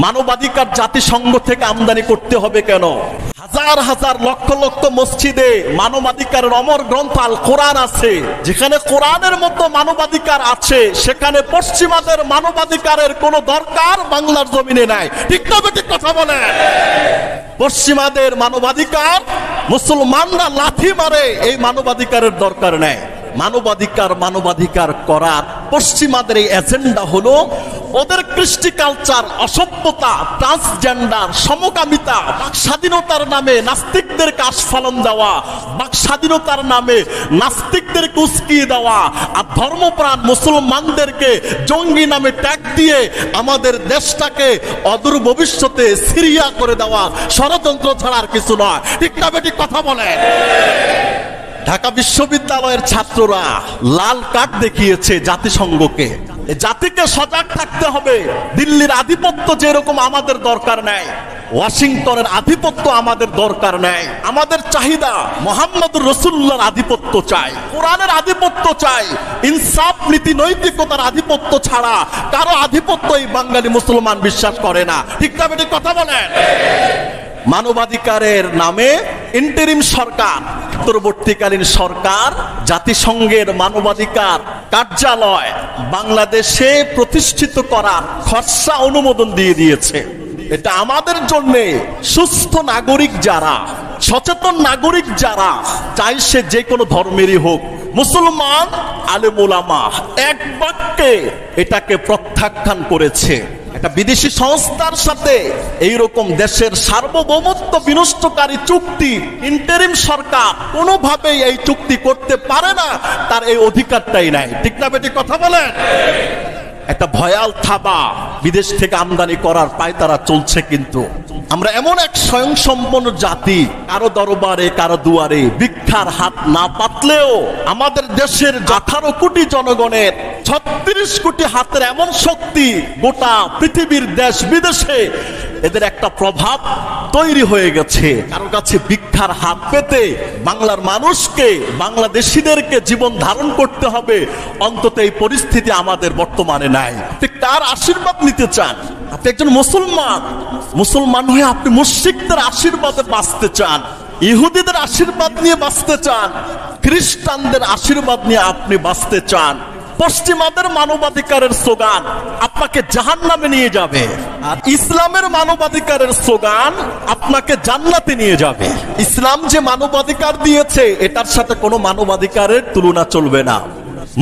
মানবাধিকার জাতিসংঘ থেকে আমদানি করতে হবে কেন? হাজার হাজার লক্ষ লক্ষ মসজিদে মানবাধিকারের অমর গ্রন্থ আল কোরআন আছে। যেখানে কোরআনের মতো মানবাধিকার আছে, সেখানে পশ্চিমাদের মানবাধিকারের কোনো দরকার বাংলার জমিনে নাই। ঠিক না ঠিক কথা বলে? পশ্চিমাদের মানবাধিকার মুসলমানরা লাথি মারে, এই মানবাধিকারের দরকার নেই। মানবাধিকার করার পশ্চিমাদের এই এজেন্ডা হলো ওদের কৃষ্টি কালচার, অসভ্যতা, ট্রান্সজেন্ডার, সমকামিতা, বাক স্বাধীনতার নামে নাস্তিকদেরকে আস্ফালন দেওয়া, বাক স্বাধীনতার নামে নাস্তিকদেরকে উস্কিয়ে দেওয়া, আর ধর্মপ্রাণ মুসলমানদেরকে জঙ্গি নামে ট্যাগ দিয়ে আমাদের দেশটাকে অদূর ভবিষ্যতে সিরিয়া করে দেওয়া ষড়যন্ত্র ছাড়া আর কিছু নয়। ঠিক না বেঠিক কথা বলে? ঢাকা বিশ্ববিদ্যালয়ের ছাত্ররা লাল কার্ড দেখিয়েছে জাতিসংঘকে। জাতিকে সজাগ থাকতে হবে। দিল্লির আধিপত্য যেরকম আমাদের দরকার নেই, ওয়াশিংটনের আধিপত্য আমাদের দরকার নেই। আমাদের চাহিদা মুহাম্মদুর রাসূলুল্লাহর আধিপত্য চাই, কোরআনের আধিপত্য চাই। ইনসাফ, নীতি, নৈতিকতার আধিপত্য ছাড়া কারো আধিপত্য এই বাঙালি মুসলমান বিশ্বাস করে না। ঠিক না বেঠিক কথা বলেন? মানবাধিকারের নামে ইন্টারিম সরকার, অন্তর্বর্তীকালীন সরকার জাতিসংঘের মানবাধিকার কার্যালয় বাংলাদেশে প্রতিষ্ঠিত করার খসড়া অনুমোদন দিয়ে দিয়েছে। এটা আমাদের জন্য সুস্থ নাগরিক যারা, সচেতন নাগরিক যারা, চাই সে যে কোনো ধর্মেরই হোক, মুসলমান, আলেম ওলামা, এক বাক্যে এটাকে প্রত্যাখ্যান করেছে। একটা বিদেশি সংস্থার সাথে এইরকম দেশের সার্বভৌমত্ব বিনষ্টকারী চুক্তি ইন্টারিম সরকার কোনোভাবেই এই চুক্তি করতে পারে না, তার এই অধিকারটাই নাই। ঠিক না বেঠিক কথা বলেন? একটা ভয়াল থাবা বিদেশ থেকে আমদানি করার পায়তারা চলছে। কিন্তু আমরা এমন এক স্বয়ংসম্পন্ন জাতি, কারো দরবারে কারো দুয়ারে ভিক্ষার হাত না পাতলেও আমাদের দেশের 18 কোটি জনগণের 36 কোটি হাতের এমন শক্তি, গোটা পৃথিবীর দেশ বিদেশে এদের একটা প্রভাব তৈরি হয়ে গেছে। কারো কাছে ভিক্ষার হাত পেতে বাংলার মানুষকে, বাংলাদেশিদেরকে জীবন ধারণ করতে হবে, অন্তত এই পরিস্থিতি আমাদের বর্তমানে নাই। আপনি কার আশীর্বাদ নিতে চান? আপনি একজন মুসলমান হয়ে আপনি মুশরিকদের আশীর্বাদে বাঁচতে চান, ইহুদিদের আশীর্বাদ নিয়ে বাঁচতে চান, খ্রিস্টানদের আশীর্বাদ নিয়ে আপনি বাঁচতে চান। পশ্চিমাদের মানবাধিকারের স্লোগান আপনাকে জাহান্নামে নিয়ে যাবে, আর ইসলামের মানবাধিকারের স্লোগান আপনাকে জান্নাতে নিয়ে যাবে। ইসলাম যে মানবাধিকার দিয়েছে এটার সাথে কোনো মানবাধিকারের তুলনা চলবে না।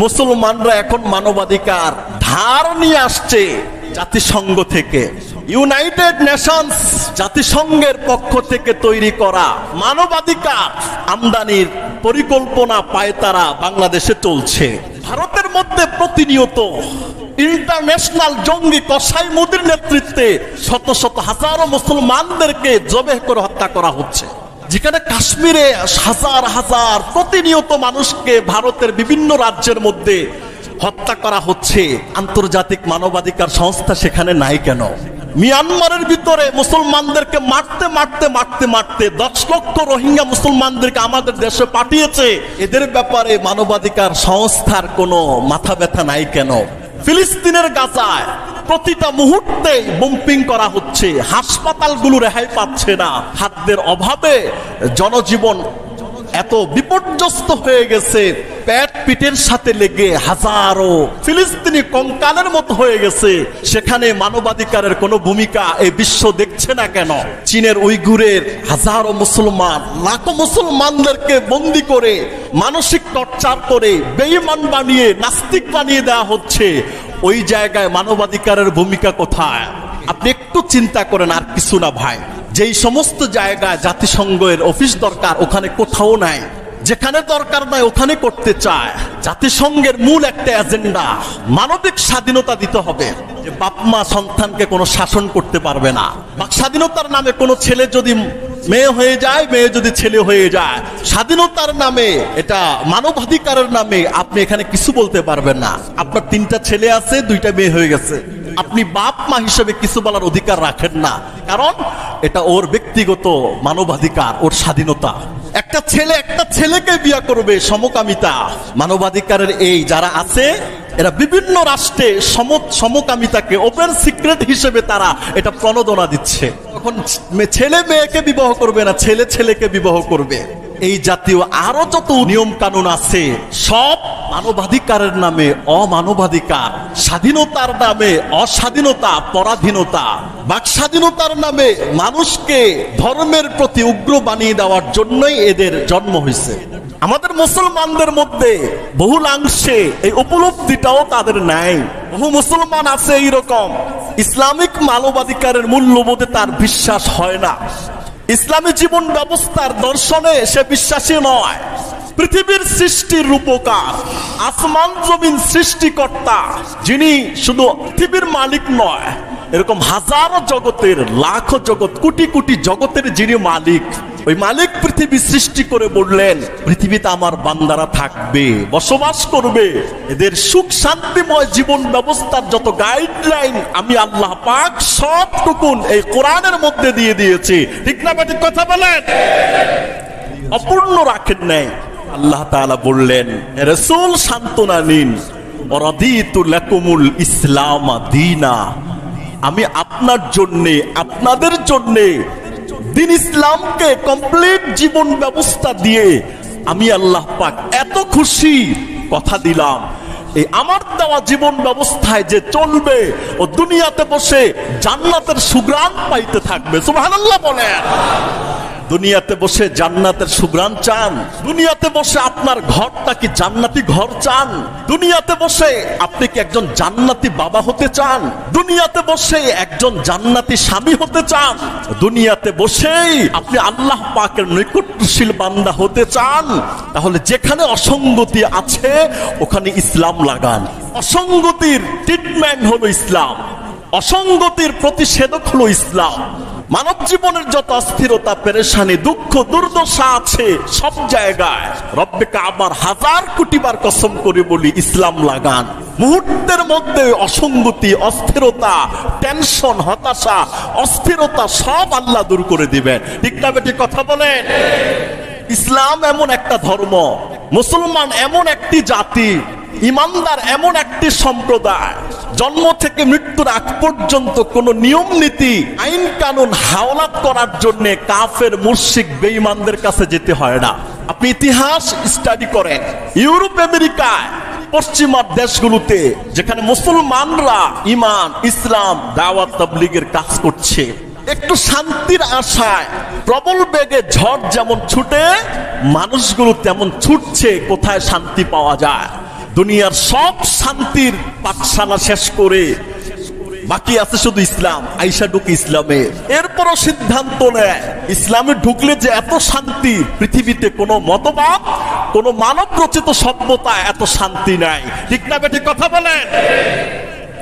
মুসলমানরা এখন মানবাধিকার ধার নিয়ে আসছে জাতিসংঘ থেকে। ইউনাইটেড নেশনস জাতিসংঘের পক্ষ থেকে তৈরি করা মানবাধিকার আমদানির পরিকল্পনা পায়তারা বাংলাদেশে চলছে। ভারতের মধ্যে প্রতিনিয়ত ইন্টারন্যাশনাল জঙ্গি কসাই মোদির নেতৃত্বে শত শত হাজারো মুসলমানদেরকে জবেহ করে হত্যা করা হচ্ছে। যেখানে কাশ্মীরে হাজার হাজার প্রতিনিয়ত মানুষকে ভারতের বিভিন্ন রাজ্যের মধ্যে হত্যা করা হচ্ছে, আন্তর্জাতিক মানবাধিকার সংস্থা সেখানে নাই কেন? মিয়ানমারের ভিতরে মুসলমানদেরকে মারতে মারতে মারতে মারতে 10 লক্ষ রোহিঙ্গা মুসলমানদেরকে আমাদের দেশে পাঠিয়েছে, এদের ব্যাপারে মানবাধিকার সংস্থার কোনো মাথা ব্যথা নাই কেন? ফিলিস্তিনের গাজায় প্রতিটা মুহূর্তে বোম্পিং করা হচ্ছে, হাসপাতালগুলো রেহাই পাচ্ছে না, খাদ্যের অভাবে জনজীবন এত বিপর্যস্ত হয়ে গেছে, পেট পিটের সাথে লেগে হাজারো ফিলিস্তিনি কঙ্কালের মতো হয়ে গেছে। সেখানে মানবাধিকারের কোনো ভূমিকা এই বিশ্ব দেখছে না কেন? চীনের উইঘুরের হাজারো মুসলমান, লাখো মুসলমানদেরকে বন্দি করে মানসিক টর্চার করে বেঈমান বানিয়ে নাস্তিক বানিয়ে দেওয়া হচ্ছে। ওই জায়গায় মানবাধিকারের ভূমিকা কোথায়? আপনি একটু চিন্তা করেন, আর কিছু না ভাই। যেই সমস্ত জায়গায় জাতিসংঘের অফিস দরকার ওখানে কোথাও নাই, যেখানে দরকার নাই ওখানে করতে চায়। জাতিসংঘের মূল একটা এজেন্ডা মানবিক স্বাধীনতা দিতে হবে, যে বাপ মা সন্তানকে কোনো শাসন করতে পারবে না। বাক স্বাধীনতার নামে কোনো ছেলে যদি মেয়ে হয়ে যায়, মেয়ে যদি ছেলে হয়ে যায়, স্বাধীনতার নামে, এটা মানবাধিকারের নামে আপনি এখানে কিছু বলতে পারবেন না। আপনার 3টা ছেলে আছে, 2টা মেয়ে হয়ে গেছে, আপনি বাপ মা হিসেবে কিছু বলার অধিকার রাখেন না, কারণ এটা ওর ব্যক্তিগত মানবাধিকার, ওর স্বাধীনতা। একটা ছেলে একটা ছেলেকে বিয়ে করবে, সমকামিতা। মানবাধিকারের এই যারা আছে এরা বিভিন্ন রাষ্ট্রে সমকামিতাকে ওপেন সিক্রেট হিসেবে তারা এটা প্রণোদনা দিচ্ছে। তখন ছেলে মেয়েকে বিবাহ করবে না, ছেলে ছেলেকে বিবাহ করবে। এই জাতীয় আরো যত নিয়ম কানুন আছে সব মানবাধিকারের নামে অমানবাধিকার, স্বাধীনতার নামে অস্বাধীনতা, পরাধীনতা, বাক স্বাধীনতার নামে মানুষকে ধর্মের প্রতি উগ্র বানিয়ে দেওয়ার জন্যই এদের জন্ম হয়েছে। আমাদের মুসলমানদের মধ্যে বহুলাংশে এই উপলব্ধিটাও তাদের নাই। বহু মুসলমান আছে এইরকম, ইসলামিক মানবাধিকারের মূল্যবোধে তার বিশ্বাস হয় না, ইসলামী জীবন ব্যবস্থার দর্শনে সে বিশ্বাসী নয়। পৃথিবীর সৃষ্টির রূপকার, আসমান জমিন সৃষ্টিকর্তা, যিনি শুধু পৃথিবীর মালিক নয়, এরকম হাজারো জগতের, লাখো জগৎ, কোটি কোটি জগতের যিনি মালিক, ওই মালিক পৃথিবী সৃষ্টি করে বললেন পৃথিবীতে আমার বান্দারা থাকবে, বসবাস করবে। এদের সুখ শান্তিময় জীবন ব্যবস্থার যত গাইডলাইন আমি আল্লাহ পাক সবটুকুন এই কোরআনের মধ্যে দিয়ে দিয়েছি। ঠিক না বেঠিক কথা বলেন? অপূর্ণ রাখেন নাই। আল্লাহ তাআলা বললেন, রাসূল সান্ত্বনা নিন, ওয়ারাদিতু লাকুমুল ইসলাম দীনা, আমি আপনার জন্যে, আপনাদের জন্যে দিন ইসলামকে কমপ্লিট জীবন ব্যবস্থা দিয়ে আমি আল্লাহ পাক এত খুশি, কথা দিলাম এই আমার দেওয়া জীবন ব্যবস্থায় যে চলবে ও দুনিয়াতে বসে জান্নাতের সুঘ্রাণ পাইতে থাকবে। সুবহানাল্লাহ বলেন। দুনিয়াতে বসে জান্নাতের সুঘ্রাণ চান? দুনিয়াতে বসে আপনার ঘরটা কি জান্নাতি ঘর চান? দুনিয়াতে বসে আপনি কি একজন জান্নাতি বাবা হতে চান? দুনিয়াতে বসে একজন জান্নাতি স্বামী হতে চান? দুনিয়াতে বসেই আপনি আল্লাহ পাকের নৈকট্যশীল বান্দা হতে চান? তাহলে যেখানে অসঙ্গতি আছে ওখানে ইসলাম লাগান। অসঙ্গতির ট্রিটমেন্ট হলো ইসলাম, অসঙ্গতির প্রতিষেধক হলো ইসলাম। মানব জীবনের যত অস্থিরতা, পেরেশানি, দুঃখ, দুর্দশা আছে সব জায়গায় রব্বে কাবার হাজার কোটি বার কসম করে বলি ইসলাম লাগান। মুহূর্তের মধ্যে অসঙ্গতি, অস্থিরতা, টেনশন, হতাশা, অস্থিরতা সব আল্লাহ দূর করে দিবেন। ঠিক না বেটি কথা বলেন? ইসলাম এমন একটা ধর্ম, মুসলমান এমন একটি জাতি, ইমানদার এমন একটি সম্প্রদায়, জন্ম থেকে মৃত্যুর আগ পর্যন্ত কোন নিয়ম নীতি, আইন কানুন হাওলাত করার জন্য কাফের, মুশরিক, বেঈমানদের কাছে যেতে হয় না। আপনি ইতিহাস স্টাডি করেন, ইউরোপ, আমেরিকায়, পশ্চিমার দেশগুলোতে যেখানে মুসলমানরা ইমান, ইসলাম, দাওয়াত, তাবলীগের কাজ করছে, একটু শান্তির আশায় প্রবল বেগে ঝড় যেমন ছুটে, মানুষগুলো তেমন ছুটছে কোথায় শান্তি পাওয়া যায়। দুনিয়ার সব শান্তির পাঠশালা শেষ করে বাকি আছে শুধু ইসলাম, আইসা ঢুকে ইসলামে। এরপরও সিদ্ধান্ত নেয় ইসলামে ঢুকলে যে এত শান্তি, পৃথিবীতে কোনো মতবাদ, কোনো মানব রচিত সভ্যতা এত শান্তি নাই। ঠিক না বেঠিক কথা বলেন?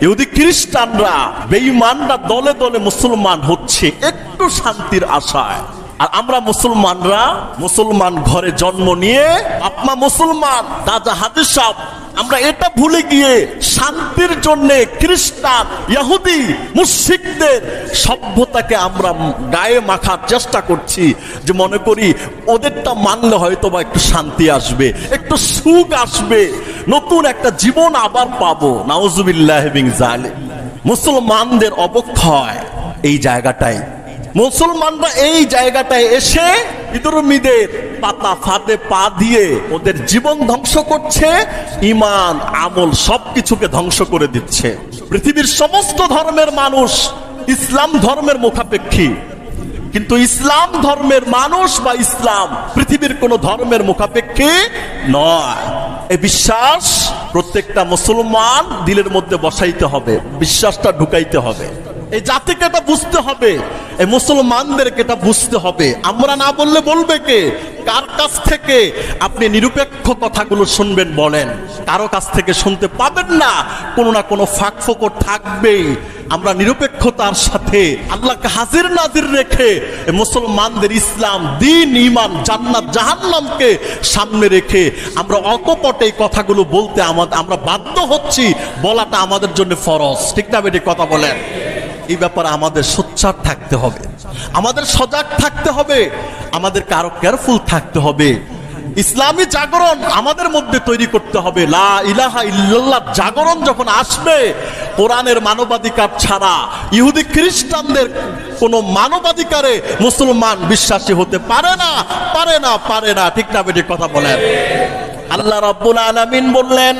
ইহুদি খ্রিস্টানরা, বেঈমানরা দলে দলে মুসলমান হচ্ছে একটু শান্তির আশায়। আর আমরা মুসলমানরা, মুসলমান ঘরে জন্ম নিয়ে আপনা মুসলমান, দাদা হাদিস সাহেব, আমরা এটা ভুলে গিয়ে শান্তির জন্য খ্রিস্টান, ইহুদি, মুশরিকদের সভ্যতাকে আমরা গায়ে মাখার চেষ্টা করছি, যে মনে করি ওদেরটা মানলে হয়তো বা একটু শান্তি আসবে, একটু সুখ আসবে, নতুন একটা জীবন আবার পাবো। নাউজুবিল্লাহি মিন যালিক। মুসলমানদের অবক্ষয় এই জায়গাটাই। মুসলমানরা এই জায়গাটায় এসে বিধর্মীদের পাতা ফাঁদে পা দিয়ে ওদের জীবন ধ্বংস করছে, ঈমান, আমল সবকিছুকে ধ্বংস করে দিচ্ছে। পৃথিবীর সমস্ত ধর্মের মানুষ ইসলাম ধর্মের মুখাপেক্ষী, কিন্তু ইসলাম ধর্মের মানুষ বা ইসলাম পৃথিবীর কোন ধর্মের মুখাপেক্ষী নয়। এই বিশ্বাস প্রত্যেকটা মুসলমান দিলের মধ্যে বসাইতে হবে, বিশ্বাসটা ঢুকাইতে হবে। এই জাতিকে এটা বুঝতে হবে, এই মুসলমানদেরকে এটা বুঝতে হবে। আমরা না বললে বলবে কে? কার কাছ থেকে আপনি নিরপেক্ষ কথাগুলো শুনবেন বলেন? কারো কাছ থেকে শুনতে পাবেন না, কোনো না কোনো ফাঁক ফোকর থাকবেই। আমরা নিরপেক্ষতার সাথে আল্লাহকে হাজির নাজির রেখে মুসলমানদের ইসলাম, দ্বীন, ঈমান, জান্নাত, জাহান্নামকে সামনে রেখে আমরা অকপটে এই কথাগুলো বলতে আমরা বাধ্য হচ্ছি, বলাটা আমাদের জন্য ফরজ। ঠিক না বেটি কথা বলেন? এই ব্যাপারে আমাদের সোচ্চার থাকতে হবে, আমাদের সজাগ থাকতে হবে। আমাদেরকে আরো কেয়ারফুল থাকতে হবে। ইসলামী জাগরণ আমাদের মধ্যে তৈরি করতে হবে। লা ইলাহা ইল্লাল্লাহ জাগরণ যখন আসবে, কোরআনের মানবাধিকার ছাড়া ইহুদি খ্রিস্টানদের কোন মানবাধিকারে মুসলমান বিশ্বাসী হতে পারে না, পারে না, পারে না। ঠিক না বেঠিক কথা বলেন? আল্লাহ রাব্বুল আলামিন বললেন,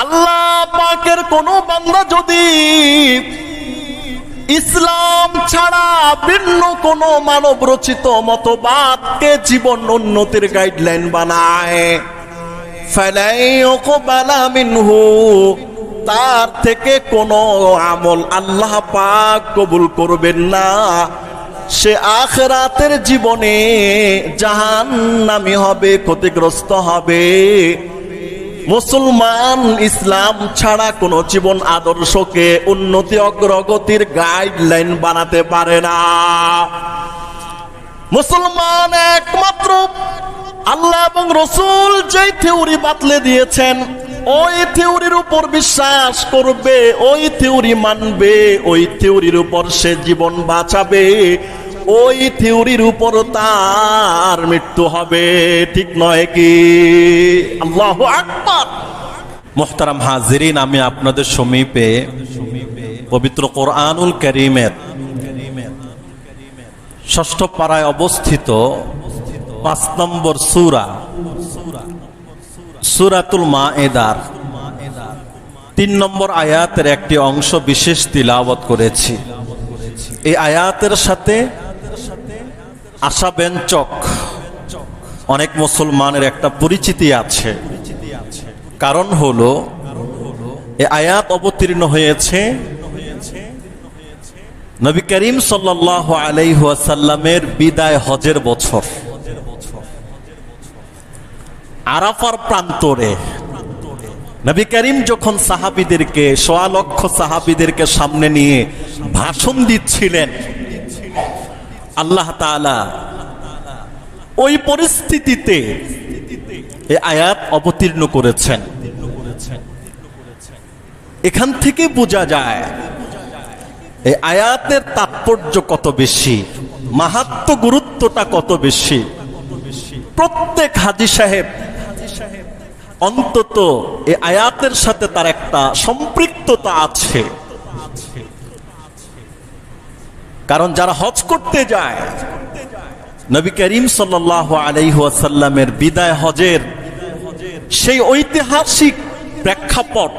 আল্লাহ পাকের কোন বান্দা যদি ইসলাম ছাড়া ভিন্ন কোন মানব রচিত মতবাদকে জীবন উন্নতির গাইডলাইন বানায়, ফালাইয়ুকবালা মিনহু, তার থেকে কোন আমল আল্লাহ পাক কবুল করবেন না। সে আখিরাতের জীবনে জাহান্নামী হবে, ক্ষতিগ্রস্ত হবে। মুসলমান ইসলাম ছাড়া কোন জীবন আদর্শকে উন্নতি অগ্রগতির গাইডলাইন বানাতে পারে না। মুসলমান একমাত্র আল্লাহ এবং রসুল যেই থিওরি বাতলে দিয়েছেন ওই থিওরির উপর বিশ্বাস করবে, ওই থিওরি মানবে, ওই থিওরির উপর সে জীবন বাঁচাবে, ওই থিওরির উপর তার মৃত্যু হবে। ঠিক নয় কি? আল্লাহু আকবার। মুহতারাম হাজিরিন, আমি আপনাদের সমীপে পবিত্র কোরআনুল কারীমের ৬ষ্ঠ পারায় অবস্থিত ৫ নম্বর সূরা, সূরাতুল মায়েদার ৩ নম্বর আয়াতের একটি অংশ বিশেষ তিলাওয়াত করেছি। এই আয়াতের সাথে আশাব্যঞ্জক অনেক মুসলমানের একটা পরিচিতি আছে। কারণ হলো এই আয়াত অবতীর্ণ হয়েছে নবী করিম সাল্লাল্লাহু আলাইহি ওয়াসাল্লামের বিদায় হজের বছর। আরাফার প্রান্তরে নবী করিম যখন সাহাবীদেরকে, ১.৫ লক্ষ সাহাবীদেরকে সামনে নিয়ে ভাষণ দিচ্ছিলেন, আল্লাহ তাআলা ওই পরিস্থিতিতে এই আয়াত অবতীর্ণ করেছেন। এখান থেকে বোঝা যায় এই আয়াতের তাৎপর্য কত বেশি, মাহাত্ম্য গুরুত্বটা কত বেশি। প্রত্যেক হাজী সাহেব অন্তত এই আয়াতের সাথে তার একটা সম্পৃক্ততা আছে। কারণ যারা হজ করতে যায়, নবী করিম সাল্লাল্লাহু আলাইহি ওয়াসাল্লামের বিদায় হজের সেই ঐতিহাসিক প্রেক্ষাপট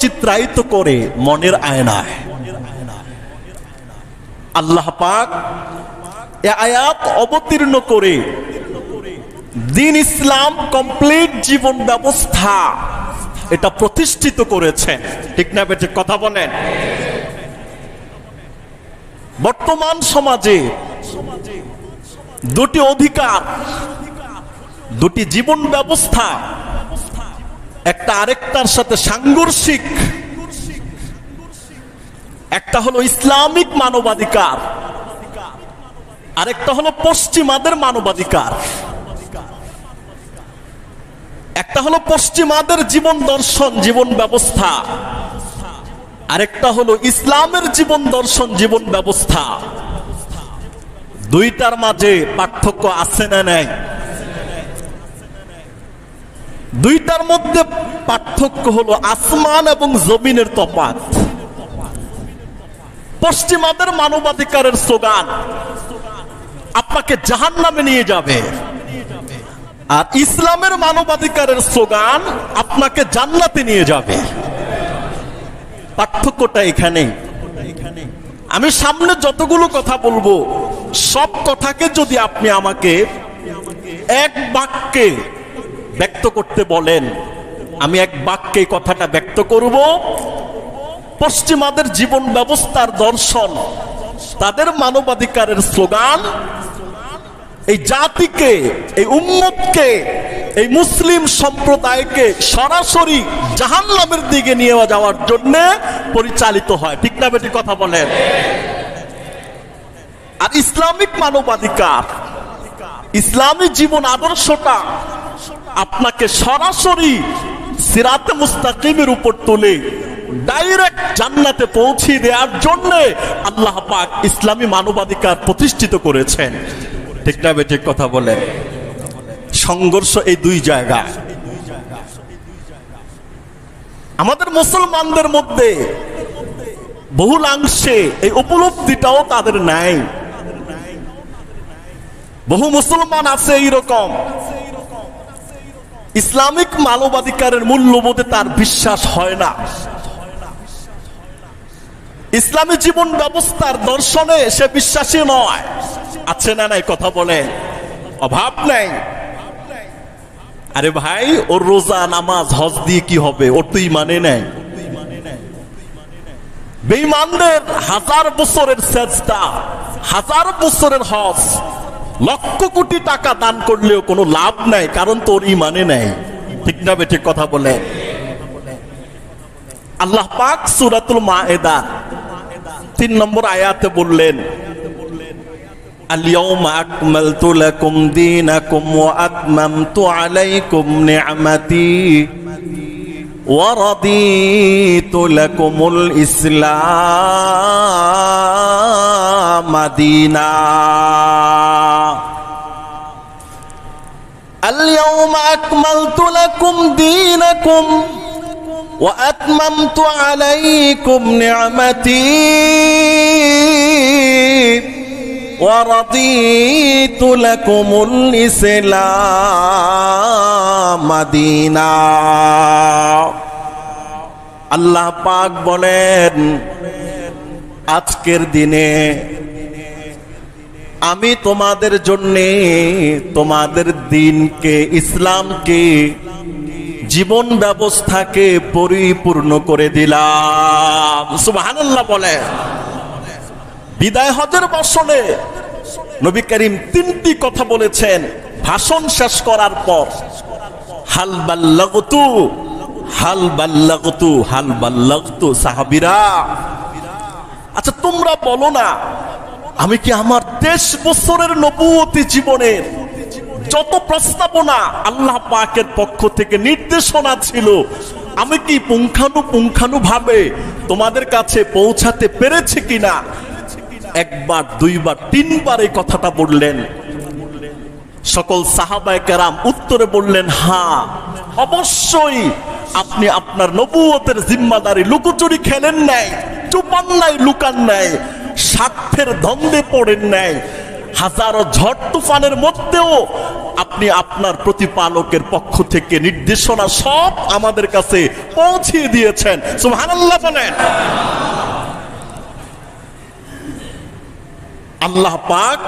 চিত্রায়িত করে মনের আয়নায় আল্লাহ পাক এই আয়াত অবতীর্ণ করে দ্বীন ইসলাম কমপ্লিট জীবন ব্যবস্থা এটা প্রতিষ্ঠিত করেছেন। ঠিক না বেঠিক কথা বলেন? বর্তমান সমাজে দুটি অধিকার, দুটি জীবন ব্যবস্থা একটা আরেকটার সাথে সাংঘর্ষিক। একটা হলো ইসলামিক মানবাধিকার, আরেকটা হলো পশ্চিমাদের মানবাধিকার। একটা হলো পশ্চিমাদের জীবন দর্শন, জীবন ব্যবস্থা, আরেকটা হলো ইসলামের জীবন দর্শন, জীবন ব্যবস্থা। দুইটার মাঝে পার্থক্য আছে না নাই? দুইটার মধ্যে পার্থক্য হলো আসমান এবং জমিনের তফাৎ। পশ্চিমাদের মানবাধিকারের স্লোগান আপনাকে জাহান্নামে নিয়ে যাবে, আর ইসলামের মানবাধিকারের স্লোগান আপনাকে জান্নাতে নিয়ে যাবে। পার্থক্যটা এখানেই। আমি সামনে যতগুলো কথা বলবো সব কথাকে যদি আপনি আমাকে এক বাক্যে ব্যক্ত করতে বলেন, আমি এক বাক্যে কথাটা ব্যক্ত করব। পশ্চিমাদের জীবন ব্যবস্থার দর্শন, তাদের মানবাধিকারের স্লোগান এই জাতিকে, এই উম্মতকে, এই মুসলিম সম্প্রদায়কে সরাসরি জাহান্নামের দিকে নিয়ে যাওয়ার জন্য পরিচালিত হয়। ঠিক না বেটি কথা বলেন? আর ইসলামিক মানবাধিকার, ইসলামী জীবন আদর্শটা আপনাকে সরাসরি সিরাতে মুস্তাকিমের উপর তুলে ডাইরেক্ট জান্নাতে পৌঁছে দেওয়ার জন্য আল্লাহ পাক ইসলামী মানবাধিকার প্রতিষ্ঠিত করেছেন। ঠিক না বেঠিক কথা বলেন? সংঘর্ষ এই দুই জায়গায়। আমাদের মুসলমানদের মধ্যে বহুলাংশে এই উপলব্ধিটাও তাদের নাই। বহু মুসলমান আছে এইরকম, ইসলামিক মানবাধিকারের মূল্যবোধে তার বিশ্বাস হয় না, ইসলামী জীবন ব্যবস্থার দর্শনে সে বিশ্বাসী নয়। আছে না নাই কথা বলেন? অভাব নাই। আরে ভাই, ওর রোজা নামাজ হজ দিয়ে কি হবে? ওর তো ইমানে নাই। বেঈমানদের 1000 বছরের সেজদা, 1000 বছরের হজ, লক্ষ কোটি টাকা দান করলেও কোনো লাভ নাই, কারণ তোর ইমানে নাই। ঠিক না বেঠিক কথা বলে? আল্লাহ পাক সূরাতুল মায়েদা 3 নম্বর আয়াতে বললেন, আল-ইয়াওমা আকমালতু লাকুম দীনাকুম ওয়া আতমামতু আলাইকুম নি'মাতি ওয়া রাদিতু লাকুমুল ইসলাম দীনা। আল-ইয়াওমা আকমালতু লাকুম দীনাকুম ওয়া আতমামতু আলাইকুম নি'মাতি ওয়া রাদিতু লাকুমুল ইসলাম দীনা। আল্লাহ পাক বলেন, আজকের দিনে আমি তোমাদের জন্য তোমাদের দ্বীনকে, ইসলামকে, জীবন ব্যবস্থাকে পরিপূর্ণ করে দিলাম। সুবহানাল্লাহ বলে। বিদায় হজের ভাষণে নবী করিম 3টি কথা বলেছেন ভাষণ শেষ করার পর, হাল বাল্লাগতু, হাল বাল্লাগতু, হাল বাল্লাগতু। সাহাবীরা, আচ্ছা তোমরা বলো না, আমি কি আমার 23 বছরের নবুয়তি জীবনের যত প্রস্তাবনা আল্লাহ পাকের পক্ষ থেকে নির্দেশনা ছিল, আমি কি পুঙ্খানুপুঙ্খানুভাবে তোমাদের কাছে পৌঁছাতে পেরেছি কিনা? একবার, দুইবার, 3বার এই কথাটা বললেন। সকল সাহাবায়ে কেরাম উত্তরে বললেন, হ্যাঁ অবশ্যই আপনি আপনার নবুয়তের জিম্মাদারি লুকোচুরি খেলেন নাই, চুপান নাই, লুকান নাই, স্বার্থের দ্বন্দ্বে পড়েন নাই, হাজারো ঝড় তুফানের মধ্যেও আপনি আপনার প্রতিপালকের পক্ষ থেকে নির্দেশনা সব আমাদের কাছে পৌঁছিয়ে দিয়েছেন। সুবহানাল্লাহ বলেন। আল্লাহ পাক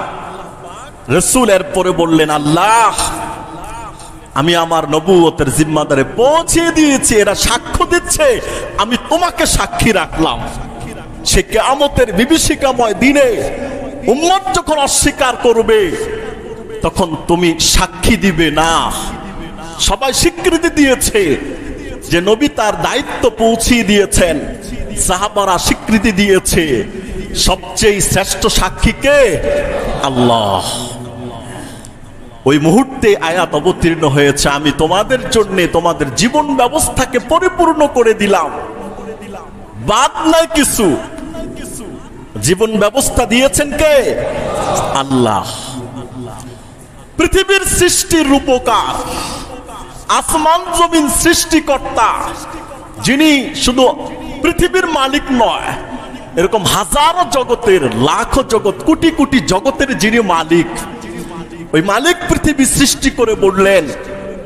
রাসূলের পরে বললেন, আল্লাহ আমি আমার নবুয়তের জিম্মাদারে পৌঁছে দিয়েছি, এরা সাক্ষ্য দিচ্ছে, আমি তোমাকে সাক্ষী রাখলাম। সে কিয়ামতের বিভীষিকাময় দিনে উম্মত যখন অস্বীকার করবে, তখন তুমি সাক্ষী দিবে না। সবাই স্বীকৃতি দিয়েছে যে নবী তার দায়িত্ব পৌঁছিয়ে দিয়েছেন, সাহাবারা স্বীকৃতি দিয়েছে, সবচেয়ে শ্রেষ্ঠ সাক্ষী কে? আল্লাহ। ওই মুহূর্তে আয়াত অবতীর্ণ হয়েছে, আমি তোমাদের জন্য তোমাদের জীবন ব্যবস্থাকে পরিপূর্ণ করে দিলাম, বাদ নাই কিছু। জীবন ব্যবস্থা দিয়েছেন কে? আল্লাহ। পৃথিবীর সৃষ্টির রূপকার, আসমান জমিন সৃষ্টিকর্তা, যিনি শুধু পৃথিবীর মালিক নয়, এরকম হাজারো জগতের, লাখো জগৎ, কোটি কোটি জগতের যিনি মালিক, ওই মালিক পৃথিবী সৃষ্টি করে বললেন,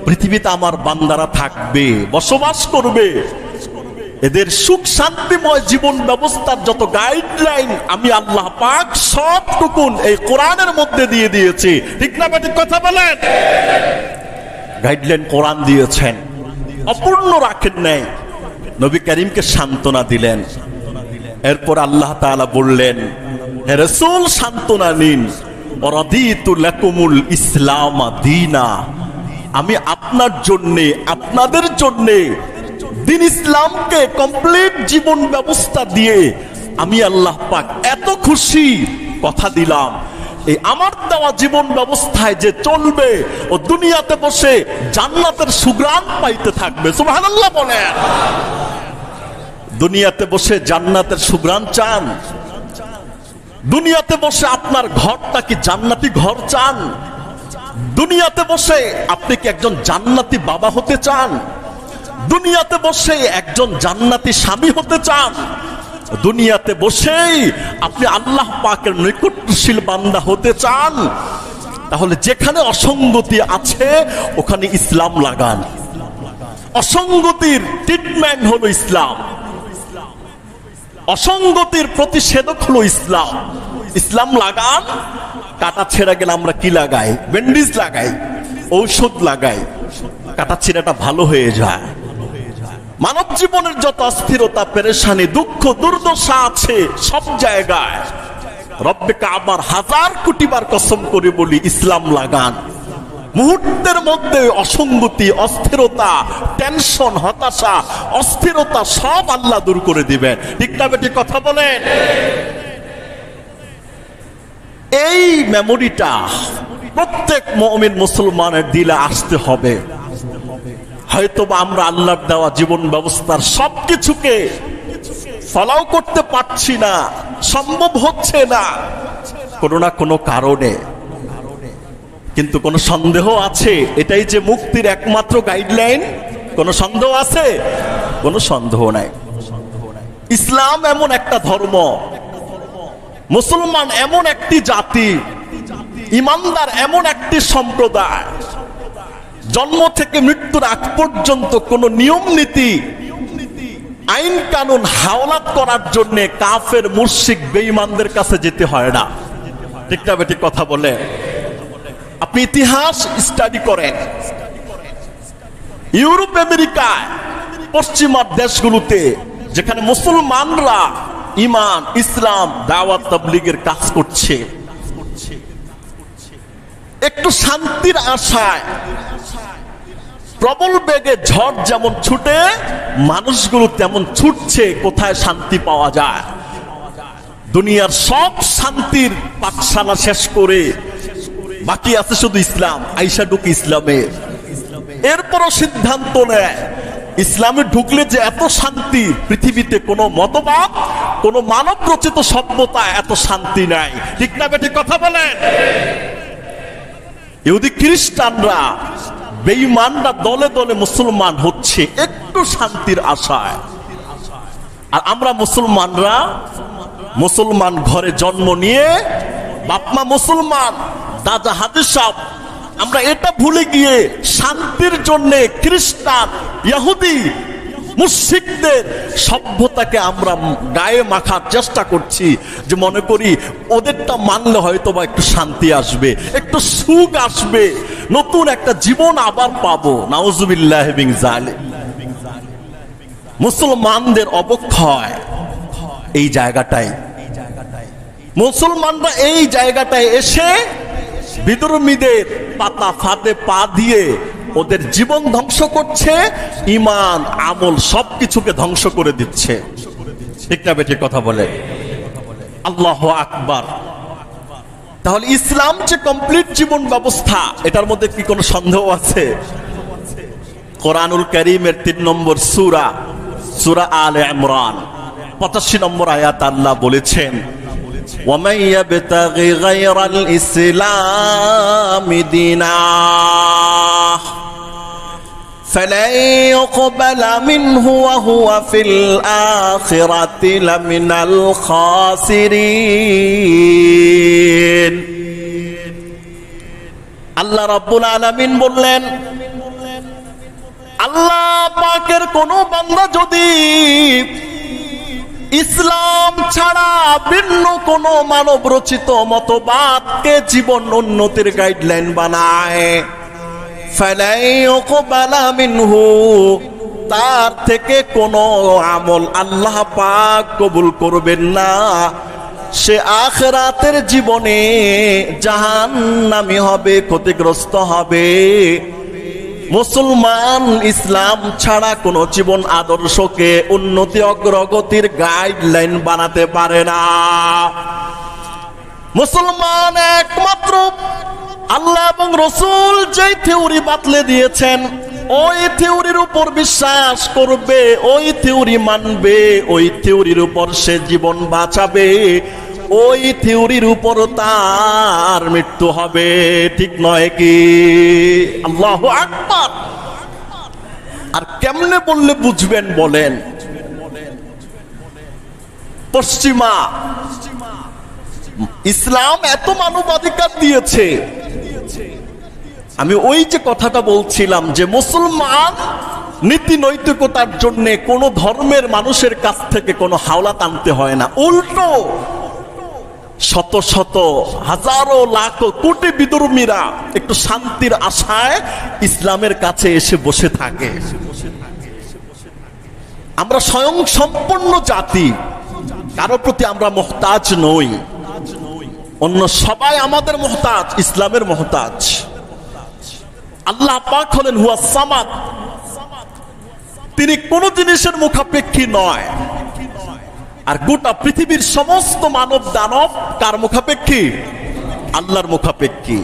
পৃথিবীতে আমার বান্দারা থাকবে, বসবাস করবে, এদের সুখ শান্তিময় জীবন ব্যবস্থার যত গাইডলাইন আমি আল্লাহ পাক সবটুকুন এই কোরআনের মধ্যে দিয়ে দিয়েছি। ঠিক না ঠিক কথা বলেন? গাইডলাইন কোরআন দিয়েছেন, অপূর্ণ রাখেন নাই। নবী করিমকে সান্ত্বনা দিলেন। এরপর আল্লাহ তাআলা বললেন, হে রাসূল সান্ত্বনা নিন, রাদিতু লাকুমুল ইসলাম দীনা, আমি আপনার জন্য, আপনাদের জন্য দিন ইসলামকে কমপ্লিট জীবন ব্যবস্থা দিয়ে আমি আল্লাহ পাক এত খুশি, কথা দিলাম এই আমার দেওয়া জীবন ব্যবস্থায় যে চলবে, ও দুনিয়াতে বসে জান্নাতের সুগ্রাণ পাইতে থাকবে। সুবহানাল্লাহ বলেন। দুনিয়াতে বসে জান্নাতের সুঘ্রাণ চান? দুনিয়াতে বসে আপনার ঘরটা কি জান্নাতি ঘর চান? দুনিয়াতে বসে আপনি কি একজন জান্নাতি বাবা হতে চান? দুনিয়াতে বসে একজন জান্নাতি স্বামী হতে চান? দুনিয়াতে বসেই আপনি আল্লাহ পাকের নৈকট্যশীল বান্দা হতে চান? তাহলে যেখানে অসঙ্গতি আছে ওখানে ইসলাম লাগান। অসঙ্গতির ট্রিটমেন্ট হলো ইসলাম, অসঙ্গতির প্রতিষেধক হলো ইসলাম। ইসলাম লাগান। কাটা ছেঁড়া গেলে আমরা কি লাগাই? ব্যান্ডেজ লাগাই, ঔষধ লাগাই, কাটা ছেঁড়াটা ভালো হয়ে যায়। মানব জীবনের যত অস্থিরতা, পেরেশানি, দুঃখ, দুর্দশা আছে সব জায়গায় রব্বে কাবার 1000 কোটি বার কসম করে বলি, ইসলাম লাগান। মুহূর্তের মধ্যে অসঙ্গতি, অস্থিরতা, টেনশন, হতাশা, অস্থিরতা সব আল্লাহ দূর করে দিবেন। ঠিক না বেটি কথা বলেন? এই মেমোরিটা প্রত্যেক মুমিন মুসলমানের দিলে আসতে হবে। হয়তোবা আমরা আল্লাহর দেওয়া জীবন ব্যবস্থার সবকিছুকে ফলো করতে পারছি না, সম্ভব হচ্ছে না কোনো না কোনো কারণে। কিন্তু কোনো সন্দেহ আছে এটাই যে মুক্তির একমাত্র গাইডলাইন? কোনো সন্দেহ আছে? কোনো সন্দেহ নাই। ইসলাম এমন একটা ধর্ম, মুসলমান এমন একটি জাতি, ইমানদার এমন একটি সম্প্রদায়, জন্ম থেকে মৃত্যুর আগ পর্যন্ত কোন নিয়ম নীতি, আইন কানুন হাওলাত করার জন্য কাফের, মুশরিক, বেঈমানদের কাছে যেতে হয় না। ঠিক না বেটি কথা বলে? আপনি ইতিহাস স্টাডি করেন, ইউরোপ, আমেরিকায়, পশ্চিমা দেশগুলোতে যেখানে মুসলমানরা ইমান, ইসলাম, দাওয়াত, তাবলীগের কাজ করছে, একটু শান্তির আশায় প্রবল বেগে ঝড় যেমন ছুটে, মানুষগুলো তেমন ছুটছে কোথায় শান্তি পাওয়া যায়। দুনিয়ার সব শান্তির পাঠশালা শেষ করে বাকি আছে শুধু ইসলাম, আইসা ঢুকে ইসলামে। এরপরও সিদ্ধান্ত নেয় ইসলামে ঢুকলে যে এত শান্তি, পৃথিবীতে কোনো মতবাদ, কোনো মানব রচিত সভ্যতা এত শান্তি নাই। ঠিক না বেটি কথা বলেন? ইহুদি খ্রিস্টানরা, বেঈমানরা দলে দলে মুসলমান হচ্ছে একটু শান্তির আশায়। আর আমরা মুসলমানরা, মুসলমান ঘরে জন্ম নিয়ে, বাপমা মুসলমান, দাদা হাদিস সাহেব, আমরা এটা ভুলে গিয়ে শান্তির জন্য খ্রিস্টান, ইহুদি, মুশরিকদের সভ্যতাকে আমরা গায়ে মাখার চেষ্টা করছি, যে মনে করি ওদেরটা মানলে হয়তো বা একটু শান্তি আসবে, একটু সুখ আসবে, নতুন একটা জীবন আবার পাবো। নাউজুবিল্লাহ মিন যালিক। মুসলমানদের অবক্ষয় এই জায়গাটাই। মুসলমানরা এই জায়গাটায় এসে বিধর্মীদের পাতা ফাঁদে পা দিয়ে ওদের জীবন ধ্বংস করছে, ইমান, আমল সবকিছুকে ধ্বংস করে দিচ্ছে। ঠিক না বেটি কথা বলে? আল্লাহু আকবার। তাহলে ইসলাম যে কমপ্লিট জীবন ব্যবস্থা, এটার মধ্যে কি কোনো সন্দেহ আছে? কোরআনুল কারীমের 3 নম্বর সূরা, সূরা আলে ইমরান 85 নম্বর আয়াত আল্লাহ বলেছেন, وَمَن يَبْتَغِ غَيْرَ الْإِسْلَامِ دِينًا فَلَن يُقْبَلَ مِنْهُ وَهُوَ فِي الْآخِرَةِ لَمِنَ الْخَاسِرِينَ। আল্লাহ রাব্বুল আলামিন বললেন, আল্লাহ পাকের কোন বান্দা যদি ইসলাম ছাড়া ভিন্ন কোন মানব রচিত মতবাদকে জীবন উন্নতির গাইডলাইন বানায়, ফালাইয়ুকবালা মিনহু, তার থেকে কোন আমল আল্লাহ পাক কবুল করবেন না। সে আখিরাতের জীবনে জাহান্নামী হবে, ক্ষতিগ্রস্ত হবে। মুসলমান ইসলাম ছাড়া কোন জীবন আদর্শকে উন্নতি অগ্রগতির গাইডলাইন বানাতে পারে না। মুসলমান একমাত্র আল্লাহ এবং রসুল যে থিওরি বাতলে দিয়েছেন ওই থিওরির উপর বিশ্বাস করবে, ওই থিওরি মানবে, ওই থিওরির উপর সে জীবন বাঁচাবে, ওই থিওরির উপর তার মৃত্যু হবে। ঠিক নয় কি? আল্লাহু আকবার। আর কেমনে বললে বুঝবেন বলেন? পশ্চিমা ইসলাম এত মানবাধিকার দিয়েছে। আমি ওই যে কথাটা বলছিলাম যে মুসলমান নীতি নৈতিকতার জন্য কোন ধর্মের মানুষের কাছ থেকে কোনো হাওলা টানতে হয় না, উল্টো শত শত হাজারো লাখ কোটি বিধর্মীরা একটু শান্তির আশায় ইসলামের কাছে এসে বসে থাকে। আমরা স্বয়ং সম্পন্ন জাতি, কারো প্রতি আমরা মুহতাজ নই। অন্য সবাই আমাদের মুহতাজ, ইসলামের মুহতাজ। আল্লাহ পাক হলেন হুয়াস সামাদ, তিনি কোন জিনিসের মুখাপেক্ষী নয়। আর গোটা পৃথিবীর সমস্ত মানব দানব কার মুখাপেক্ষী? আল্লাহর মুখাপেক্ষী।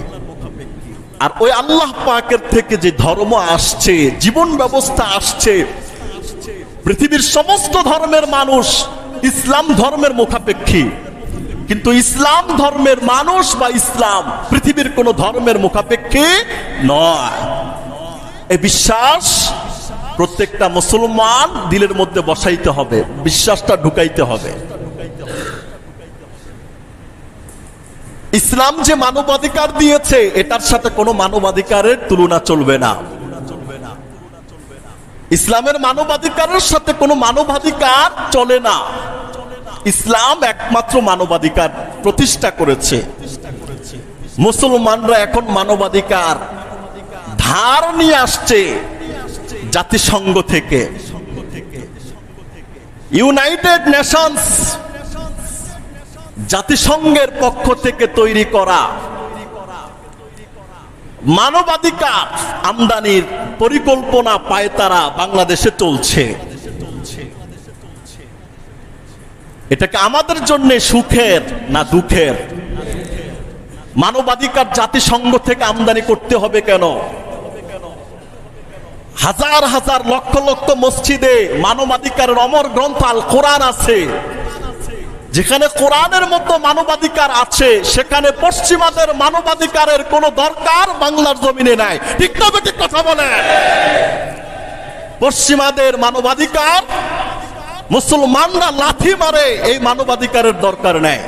আর ওই আল্লাহ পাকের থেকে যে ধর্ম আসছে, জীবন ব্যবস্থা আসছে, পৃথিবীর সমস্ত ধর্মের মানুষ ইসলাম ধর্মের মুখাপেক্ষী। কিন্তু ইসলাম ধর্মের মানুষ বা ইসলাম পৃথিবীর কোন ধর্মের মুখাপেক্ষী নয়। এই বিশ্বাস প্রত্যেকটা মুসলমান দিলের মধ্যে বসাইতে হবে, বিশ্বাসটা ঢুকাইতে হবে। ইসলাম যে মানবাধিকার দিয়েছে, এটার সাথে কোনো মানবাধিকারের তুলনা চলবে না। ইসলামের মানবাধিকারের সাথে কোনো মানবাধিকার চলে না। ইসলাম একমাত্র মানবাধিকার প্রতিষ্ঠা করেছে। মুসলমানরা এখন মানবাধিকার ধার নিয়ে আসছে জাতিসংঘ থেকে। ইউনাইটেড নেশনস জাতিসংঘের পক্ষ থেকে তৈরি করা মানবাধিকার আমদানির পরিকল্পনা পায়তারা বাংলাদেশে চলছে। এটাকে আমাদের জন্য সুখের না দুঃখের? মানবাধিকার জাতিসংঘ থেকে আমদানি করতে হবে কেন? হাজার হাজার লক্ষ লক্ষ মসজিদে মানবাধিকারের অমর গ্রন্থ আল কোরআন আছে। যেখানে কোরআনের মতো মানবাধিকার আছে, সেখানে পশ্চিমাদের মানবাধিকারের কোনো দরকার বাংলার জমিনে নাই। ঠিক না বেঠিক কথা বলে? পশ্চিমাদের মানবাধিকার মুসলমানরা লাথি মারে, এই মানবাধিকারের দরকার নেই।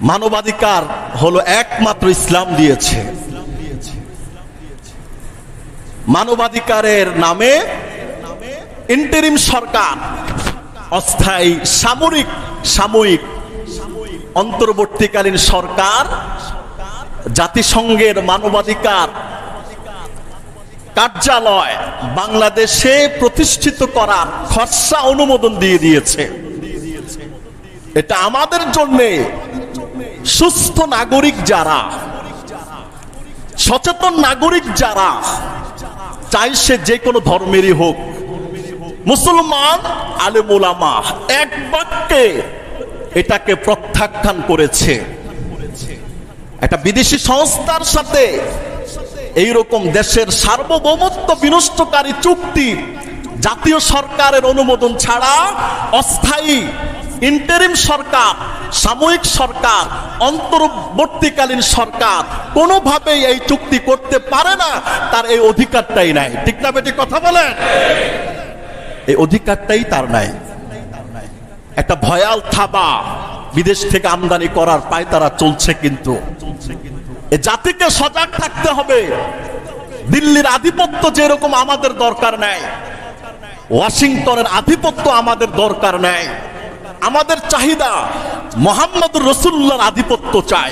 মানবাধিকার হলো একমাত্র ইসলাম দিয়েছে। মানবাধিকারের নামে ইন্টারিম সরকার, অস্থায়ী সাময়িক অন্তর্বর্তীকালীন সরকার জাতিসংঘের মানবাধিকার কার্যালয় বাংলাদেশে প্রতিষ্ঠিত করার খসড়া অনুমোদন দিয়ে দিয়েছে। এটা আমাদের জন্য সুস্থ নাগরিক যারা, সচেতন নাগরিক যারা, চাই সে যে কোনো ধর্মেরই হোক, মুসলমান আলেম ওলামা এক বাক্যে এটাকে প্রত্যাখ্যান করেছে। একটা বিদেশি সংস্থার সাথে এইরকম দেশের সার্বভৌমত্ব বিনষ্টকারী চুক্তি জাতীয় সরকারের অনুমোদন ছাড়া অস্থায়ী ইন্টারিম সরকার, সাময়িক সরকার, অন্তর্বর্তীকালীন সরকার কোনোভাবেই এই চুক্তি করতে পারে না। তার এই অধিকারটাই নাই। ঠিক না বেটি কথা বলেন? এই অধিকারটাই তার নাই। একটা ভয়াল থাবা বিদেশ থেকে আমদানি করার পায়তারা চলছে। কিন্তু এ জাতিকে সজাগ থাকতে হবে। দিল্লির আধিপত্য যেরকম আমাদের দরকার নাই, ওয়াশিংটনের আধিপত্য আমাদের দরকার নাই। আমাদের চাহিদা মুহাম্মদুর রাসূলুল্লাহর আধিপত্য চাই,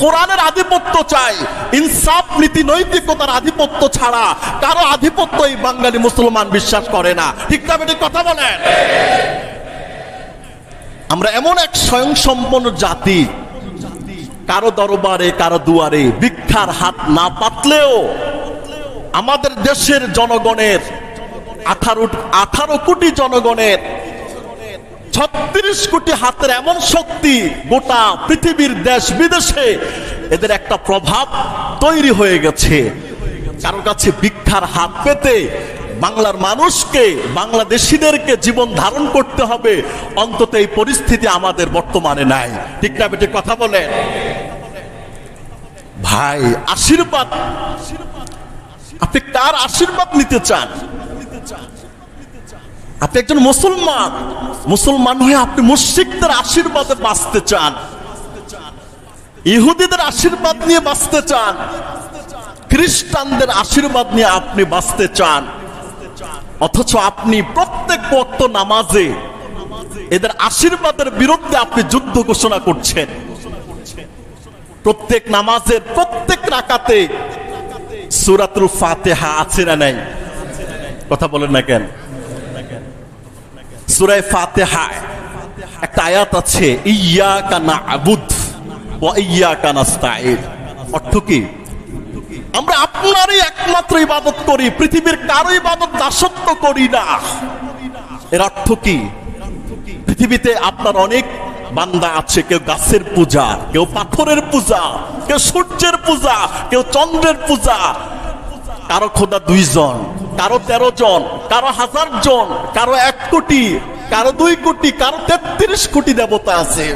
কোরআনের আধিপত্য চাই। ইনসাফ নীতি নৈতিকতার আধিপত্য ছাড়া কারো আধিপত্য এই বাঙালি মুসলমান বিশ্বাস করে না। ঠিক না বেটি কথা বলেন? আমরা এমন এক স্বয়ংসম্পন্ন জাতি, কারো দরবারে কারো দুয়ারে ভিক্ষার হাত না পাতলেও আমাদের দেশের জনগণের 18 কোটি জনগণের 36 কোটি হাতের এমন শক্তি, গোটা পৃথিবীর দেশ বিদেশে এদের একটা প্রভাব তৈরি হয়ে গেছে। কারো কাছে ভিক্ষার হাত পেতে বাংলার মানুষকে, বাংলাদেশিদেরকে জীবন ধারণ করতে হবে, অন্তত এই পরিস্থিতি আমাদের বর্তমানে নাই। ঠিক না বেটে কথা বলেন ভাই? আশীর্বাদ, আপনি কার আশীর্বাদ নিতে চান? আপনি একজন মুসলমান, মুসলমান হয়ে আপনি মুশরিকদের আশীর্বাদে বাঁচতে চান, ইহুদিদের আশীর্বাদ নিয়ে বাঁচতে চান, খ্রিস্টানদের আশীর্বাদ নিয়ে আপনি বাঁচতে চান, অথচ আপনি প্রত্যেক ওয়াক্ত নামাজে এদের আশীর্বাদের বিরুদ্ধে আপনি যুদ্ধ ঘোষণা করছেন। প্রত্যেক নামাজের প্রত্যেক রাকাতে সূরাতুল ফাতিহা আছে না নাই? কথা বলেন না কেন? সূরা ফাতিহায় একটা আয়াত আছে, ইয়্যাকা না'বুদ ওয়া ইয়্যাকা নাস্তাঈন। অর্থ কি? আমরা আপনারই একমাত্র ইবাদত করি, পৃথিবীর কারো ইবাদত দাসত্ব করি না। এর অর্থ কি? পৃথিবীতে আপনার অনেক বান্দা আছে, কেউ গাছের পূজা, কেউ পাথরের পূজা, কেউ সূর্যের পূজা, কেউ চন্দ্রের পূজা, কারো খোদা 2 জন, কারো 13 জন, কারো 1000 জন, কারো 1 কোটি, কারো 2 কোটি, কারো 33 কোটি দেবতা আছে।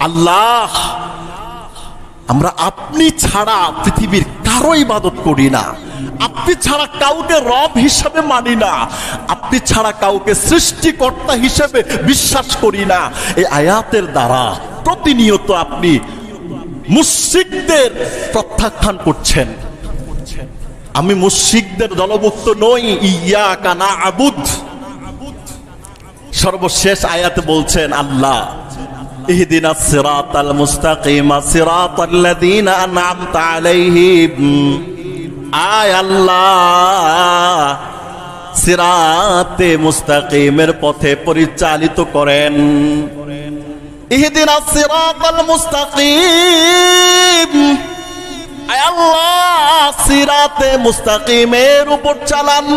আল্লাহ, আমরা আপনি ছাড়া পৃথিবীর কারো ইবাদত করি না, আপনি ছাড়া কাউকে রব হিসাবে মানি না, আপনি ছাড়া কাউকে সৃষ্টিকর্তা হিসেবে বিশ্বাস করি না। এই আয়াতের দ্বারা প্রতিনিয়ত আপনি মুশরিকদের প্রত্যাখ্যান করছেন। আমি মুশরিকদের দলভুক্ত নই। ইয়্যাকা না'বুদ, সর্বশেষ আয়াতে বলছেন আল্লাহ, ইহদিনাস সিরাতাল মুস্তাকিম সিরাতাল্লাযীনা আন'আমতা আলাইহিম। আয় আল্লাহ, সিরাতে মুস্তাকিমের পথে পরিচালিত করেন। ইহদিনাস সিরাতাল মুস্তাকিম, আয় আল্লাহ সিরাতে মুস্তাকিমের উপর চালান।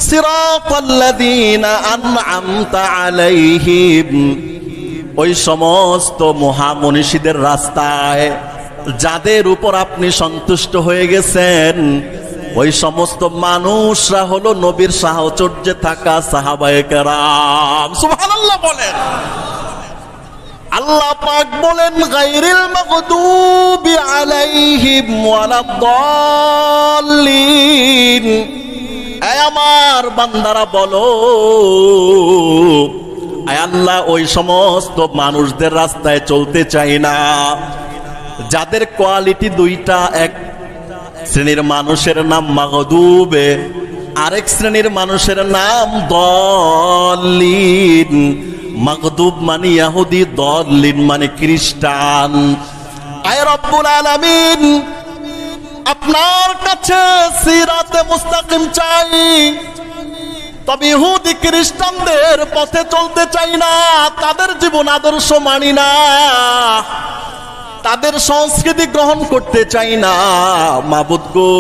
সিরাতাল্লাযীনা আন'আমতা আলাইহিম, ওই সমস্ত মহামনীষীদের রাস্তায় যাদের উপর আপনি সন্তুষ্ট হয়ে গেছেন, ওই সমস্ত মানুষরা হলো নবীর সাহচর্যে থাকা সাহাবায়ে কেরাম। সুবহানাল্লাহ বলেন। আল্লাহ পাক বলেন, গায়রিল মাগদুবি আলাইহিম ওয়ালাদ-দাল্লিন। আয় আমার বান্দারা বলো, আয় আল্লাহ ওই সমস্ত মানুষদের রাস্তায় চলতে চাই না যাদের কোয়ালিটি 2টা। এক শ্রেণীর মানুষের নাম মাগদুবে, আরেক শ্রেণীর মানুষের নাম দল্লিন। মাগদুব মানে ইহুদি, দল্লিন মানে খ্রিস্টান। আয় রব্বুল আলামিন, আপনার কাছে সিরাতে মুস্তাকিম চাই, তবে ইহুদি খ্রিস্টানদের পথে চলতে চাই না, তাদের জীবন আদর্শ মানি না, তাদের সংস্কৃতি গ্রহণ করতে চাই না। মাবুদ গো,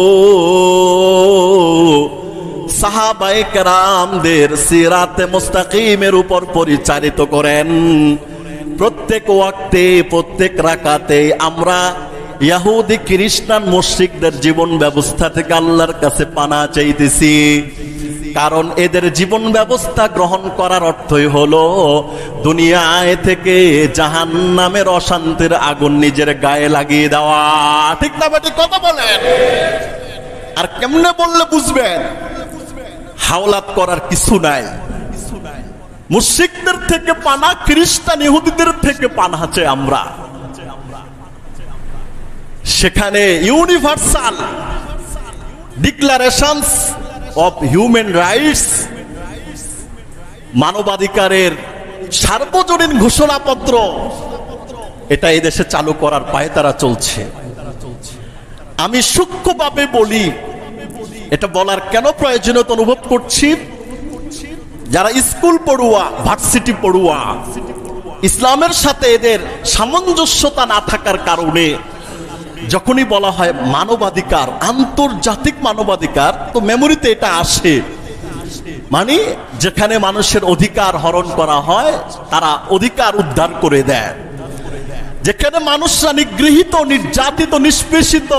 সাহাবায়ে কেরামদের সিরাতে মুস্তাকিমের উপর পরিচালিত করেন। প্রত্যেক ওয়াক্তে, প্রত্যেক রাকাতে আমরা ইহুদি খ্রিস্টান মুশরিকদের জীবন ব্যবস্থা থেকে আল্লাহর কাছে পানাহ চাইতেছি। কারণ এদের জীবন ব্যবস্থা গ্রহণ করার অর্থই হলো দুনিয়ায় থেকে জাহান্নামের অশান্তির আগুন নিজের গায়ে লাগিয়ে দেওয়া। ঠিক না বেটি কথা বলেন? আর কেমনে বললে বুঝবেন? হাওলাত করার কিছু নাই। মুশরিকদের থেকে পানাহ, খ্রিস্টান ইহুদিদের থেকে পানাহ চাই আমরা। সেখানে universal declarations of human rights, মানবাধিকারের সার্বজনীন ঘোষণাপত্র, এটা এই দেশে চালু করার পায়তারা চলছে। আমি সূক্ষ্মভাবে বলি, এটা বলার কেন প্রয়োজনীয়তা অনুভব করছি, যারা স্কুল পড়ুয়া, ভার্সিটি পড়ুয়া, ইসলামের সাথে এদের সামঞ্জস্যতা না থাকার কারণে যখনই বলা হয় মানবাধিকার, আন্তর্জাতিক মানবাধিকার, তো মেমোরিতে এটা আসে, মানে যেখানে মানুষের অধিকার হরণ করা হয় তারা অধিকার উদ্ধার করে দেয়। যেখানে মানুষরা নিগৃহীত, নির্যাতিত, নিষ্পেষিত,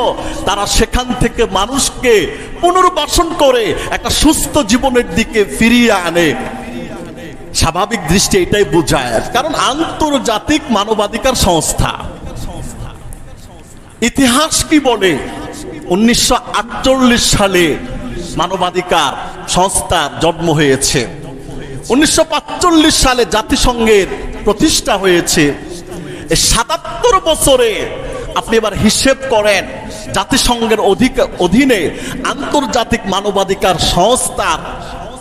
তারা সেখান থেকে মানুষকে পুনর্বাসন করে একটা সুস্থ জীবনের দিকে ফিরিয়ে আনে। স্বাভাবিক দৃষ্টি এটাই বোঝায়, কারণ আন্তর্জাতিক মানবাধিকার সংস্থা। ইতিহাস কি বলে? 1948 সালে মানবাধিকার সংস্থার জন্ম হয়েছে। 1945 সালে জাতিসংঘের প্রতিষ্ঠা হয়েছে। 77 বছরে আপনি এবার হিসেব করেন, জাতিসংঘের অধীনে আন্তর্জাতিক মানবাধিকার সংস্থার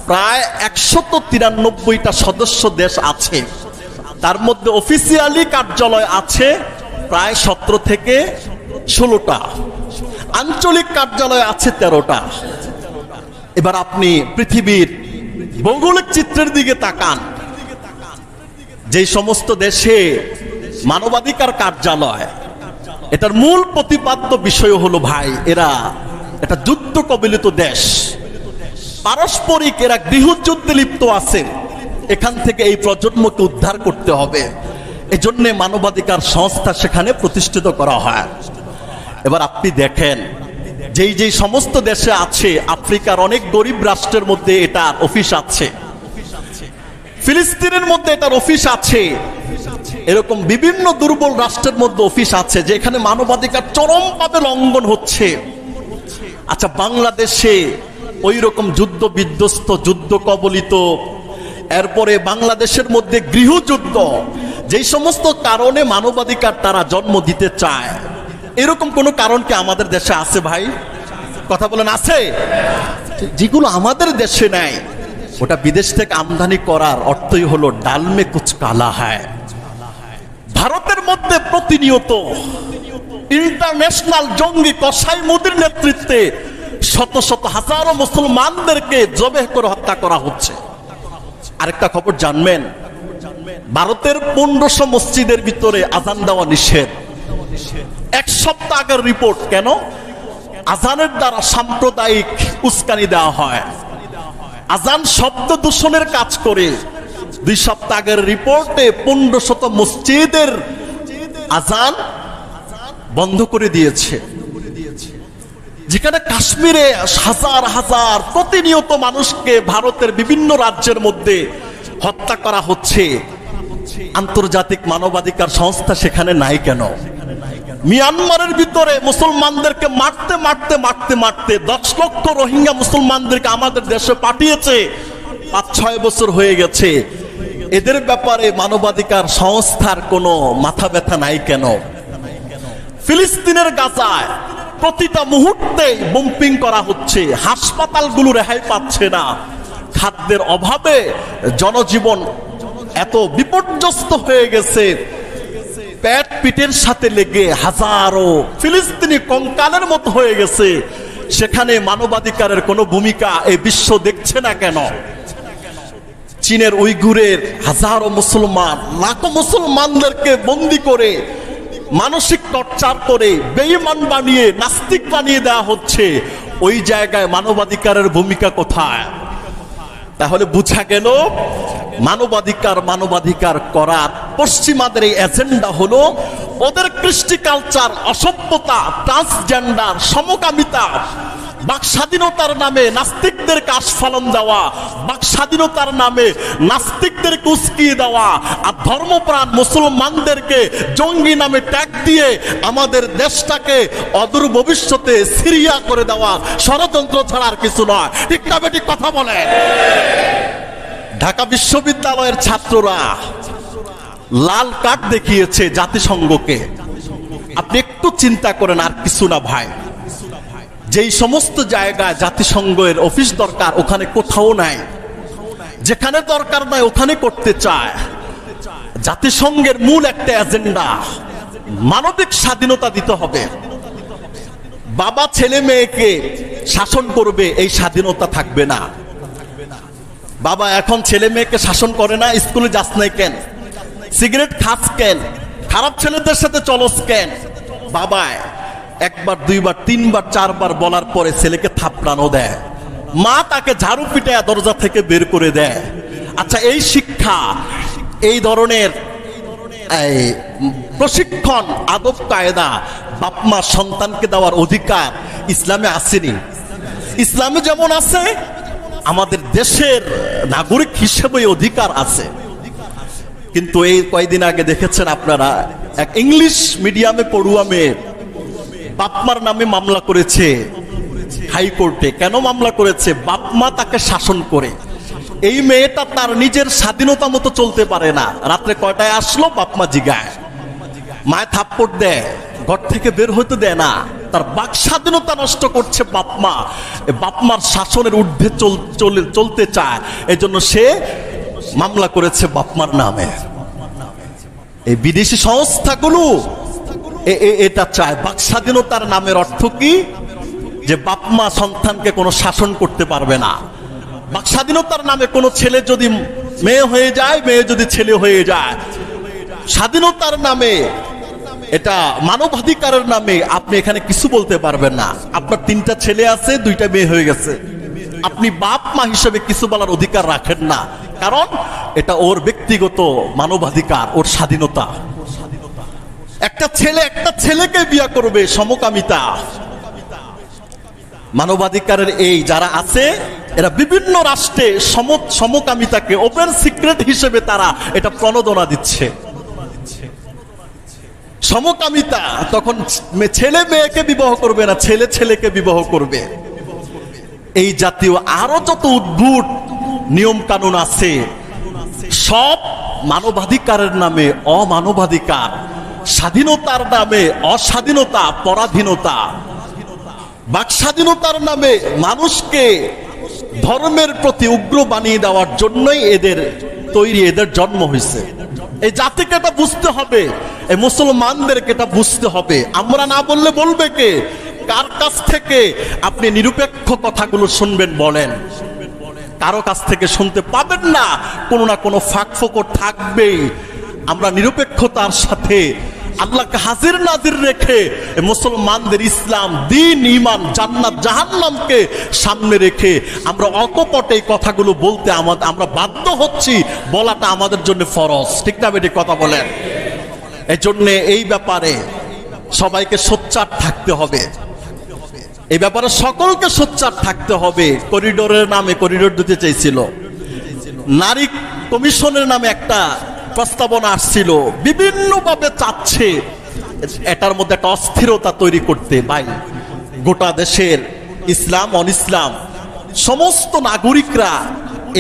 প্রায় 193টা সদস্য দেশ আছে। তার মধ্যে অফিসিয়ালি কার্যালয় আছে প্রায় 17 থেকে 16টা, আঞ্চলিক কার্যালয় আছে 13টা। এবার আপনি পৃথিবীর ভৌগোলিক চিত্রের দিকে তাকান। যে সমস্ত দেশে মানবাধিকার কার্যালয়, এটার মূল প্রতিপাদ্য বিষয় হলো ভাই, এরা একটা যুদ্ধ কবলিত দেশ, পারস্পরিক এরা গৃহযুদ্ধে লিপ্ত আছে। এখান থেকে এই প্রজন্মকে উদ্ধার করতে হবে, এজন্য মানবাধিকার সংস্থা সেখানে প্রতিষ্ঠিত করা হয়। এবার আপনি দেখেন, যেই সমস্ত দেশে আছে, আফ্রিকার অনেক গরিব রাষ্ট্রের মধ্যে এটার অফিস আছে, ফিলিস্তিনের মধ্যে এটার অফিস আছে, এরকম বিভিন্ন দুর্বল রাষ্ট্রের মধ্যে অফিস আছে যেখানে মানবাধিকার চরমভাবে লঙ্ঘন হচ্ছে। আচ্ছা, বাংলাদেশে ওই রকম যুদ্ধ বিধ্বস্ত, যুদ্ধ কবলিত, এরপরে বাংলাদেশের মধ্যে গৃহযুদ্ধ, যেই সমস্ত কারণে মানবাধিকার তারা জন্ম দিতে চায়, এরকম কোন কারণ কি আমাদের দেশে আছে ভাই? কথা বলেন, আছে? যেগুলো আমাদের দেশে নাই, ওটা বিদেশ থেকে আমদানি করার অর্থই হলো ডালমে কুচ কালা হয়। ভারতের মধ্যে প্রতিনিয়ত ইন্টারন্যাশনাল জঙ্গি কসাই মোদির নেতৃত্বে শত শত হাজারো মুসলমানদেরকে জবেহ করে হত্যা করা হচ্ছে। আরেকটা খবর জানবেন, ভারতের 1500 মসজিদের ভিতরে আজান দেওয়া নিষেধ। এক সপ্তাহ আগের রিপোর্ট। কেন? আজানের দ্বারা সাম্প্রদায়িক উস্কানি দেওয়া হয়, আজান শব্দ দূষণের কাজ করে। 2 সপ্তাহ আগের রিপোর্টে 1500 মসজিদের আজান বন্ধ করে দিয়েছে। যেখানে কাশ্মীরে হাজার হাজার প্রতিনিয়ত মানুষকে ভারতের বিভিন্ন রাজ্যের মধ্যে হত্যা করা হচ্ছে, আন্তর্জাতিক মানবাধিকার সংস্থা সেখানে নাই কেন? মিয়ানমারের ভিতরে মুসলমানদেরকে মারতে মারতে মারতে মারতে 10 লক্ষ রোহিঙ্গা মুসলমানদেরকে আমাদের দেশে পাঠিয়েছে, 5-6 বছর হয়ে গেছে। এদের ব্যাপারে মানবাধিকার সংস্থার কোনো মাথা ব্যথা নাই কেন? ফিলিস্তিনের গাজায় প্রতিটা মুহূর্তে বোম্পিং করা হচ্ছে, হাসপাতালগুলো রেহাই পাচ্ছে না, খাদ্যের অভাবে জনজীবন এত বিপর্যস্ত হয়ে গেছে, পেট পিটের সাথে লেগে হাজারো ফিলিস্তিনি কঙ্কালের মতো হয়ে গেছে। সেখানে মানবাধিকারের কোনো ভূমিকা এই বিশ্ব দেখছে না কেন? চীনের উইঘুরের হাজারো মুসলমান, লাখো মুসলমানদেরকে বন্দী করে মানসিক টর্চার করে বেঈমান বানিয়ে নাস্তিক বানিয়ে দেওয়া হচ্ছে। ওই জায়গায় মানবাধিকারের ভূমিকা কোথায়? তাহলে বুঝা গেল মানবাধিকার করার পশ্চিমাদের এই এজেন্ডা হলো ওদের কৃষ্টি কালচার, অসভ্যতা, ট্রান্সজেন্ডার, সমকামিতা, বাক স্বাধীনতার নামে নাস্তিকদেরকে আস্ফালন দেওয়া, বাক স্বাধীনতার নামে নাস্তিকদেরকে উস্কিয়ে দেওয়া, আর ধর্মপ্রাণ মুসলমানদেরকে জঙ্গি নামে ট্যাগ দিয়ে আমাদের দেশটাকে অদূর ভবিষ্যতে সিরিয়া করে দেওয়া ষড়যন্ত্র ছাড়া আর কিছু নয়। ঠিক না বেটি? কথা বলে। ঢাকা বিশ্ববিদ্যালয়ের ছাত্ররা লাল কার্ড দেখিয়েছে জাতিসংঘকে। আপনি একটু চিন্তা করেন, আর কিছু না ভাই। যেই সমস্ত জায়গায় জাতিসংঘের অফিস দরকার ওখানে কোথাও নাই, যেখানে দরকার নাই ওখানে করতে চায়। জাতিসংঘের মূল একটা এজেন্ডা মানবিক স্বাধীনতা দিতে হবে। বাবা ছেলে মেয়েকে শাসন করবে, এই স্বাধীনতা থাকবে না। বাবা এখন ছেলে মেয়েকে শাসন করে না, স্কুলে যাস নাই কেন, সিগারেট খাস কেন, খারাপ ছেলেদের সাথে চলস কেন। বাবা একবার, দুইবার, তিনবার, চারবার বলার পরে ছেলেকে থাপড়ানো দেয়, মা তাকে ঝাড়ু পিটায় দরজা থেকে বের করে দেয়। আচ্ছা, এই শিক্ষা, এই ধরনের এই প্রশিক্ষণ, আদব কায়দা বাপমা সন্তানকে দেওয়ার অধিকার ইসলামে আসেনি। ইসলামে যেমন আছে, আমাদের দেশের নাগরিক হিসেবে অধিকার আছে। কিন্তু এই কয়েকদিন আগে দেখেছেন আপনারা, এক ইংলিশ মিডিয়ামে পড়ুয়া মেয়ে বাপমার নামে মামলা করেছে হাইকোর্টে। কেন মামলা করেছে? বাপমা তাকে শাসন করে। এই মেয়েটা তার নিজের স্বাধীনতা মতো চলতে পারে না। রাত্রে কয়টায় আসলো বাপমা জিগায়, মায় থাপ্পড় দেয়, ঘর থেকে বের হইতে দেয় না। তার বাক স্বাধীনতা নষ্ট করছে বাপমা। বাপমার শাসনের ঊর্ধ্বে চলতে চায়, এজন্য সে মামলা করেছে বাপমার নামে। এই বিদেশি সংস্থাগুলো এটা চায়। বাক স্বাধীনতার নামের অর্থ কি? যে বাপমা সন্তানকে কোনো শাসন করতে পারবে না। বাক স্বাধীনতার নামে কোনো ছেলে যদি মেয়ে হয়ে যায়, মেয়ে যদি ছেলে হয়ে যায়, স্বাধীনতার নামে, এটা মানবাধিকারের নামে আপনি এখানে কিছু বলতে পারবেন না। আপনার 3টা ছেলে আছে, 2টা মেয়ে হয়ে গেছে, আপনি বাপ মা হিসেবে কিছু বলার অধিকার রাখেন না, কারণ এটা ওর ব্যক্তিগত মানবাধিকার, ওর স্বাধীনতা। একটা ছেলে একটা ছেলেকে বিয়ে করবে, সমকামিতা। মানবাধিকারের এই যারা আছে, এরা বিভিন্ন রাষ্ট্রে সমকামিতাকে ওপেন সিক্রেট হিসেবে তারা এটা প্রণোদনা দিচ্ছে। সমকামিতা, তখন ছেলে মেয়েকে বিবাহ করবে না, ছেলে ছেলেকে বিবাহ করবে। এই জাতীয় আরো যত উদ্ভুত নিয়ম কানুন আছে, সব মানবাধিকারের নামে অমানবাধিকার, স্বাধীনতার নামে অস্বাধীনতা, পরাধীনতা, বাক স্বাধীনতার নামে মানুষকে ধর্মের প্রতি উগ্র বানিয়ে দেওয়ার জন্যই এদের তৈরি, এদের জন্ম হয়েছে। এই জাতিকে এটা বুঝতে হবে, এই মুসলমানদেরকে এটা বুঝতে হবে। আমরা না বললে বলবে কে? কার কাছ থেকে আপনি নিরপেক্ষ কথাগুলো শুনবেন বলেন? কারো কাছ থেকে শুনতে পাবেন না, কোনো না কোনো ফাঁক ফোকর থাকবেই। আমরা নিরপেক্ষতার সাথে আল্লাহকে হাজির নাজির রেখে মুসলমানদের ইসলাম, দ্বীন, ঈমান, জান্নাত, জাহান্নামকে সামনে রেখে আমরা অকপটে এই কথাগুলো বলতে আমরা বাধ্য হচ্ছি। বলাটা আমাদের জন্য ফরজ, ঠিক না বেটি? কথা বলেন। এই জন্যে এই ব্যাপারে সবাইকে সোচ্চার থাকতে হবে, এই ব্যাপারে সকলকে সোচ্চার থাকতে হবে। করিডোরের নামে করিডোর দিতে চাইছিল, নারী কমিশনের নামে একটা প্রস্তাবনা আসছিল, বিভিন্নভাবে চাচ্ছে এটার মধ্যে একটা অস্থিরতা তৈরি করতে। ভাই, গোটা দেশের ইসলাম অনিসলাম সমস্ত নাগরিকরা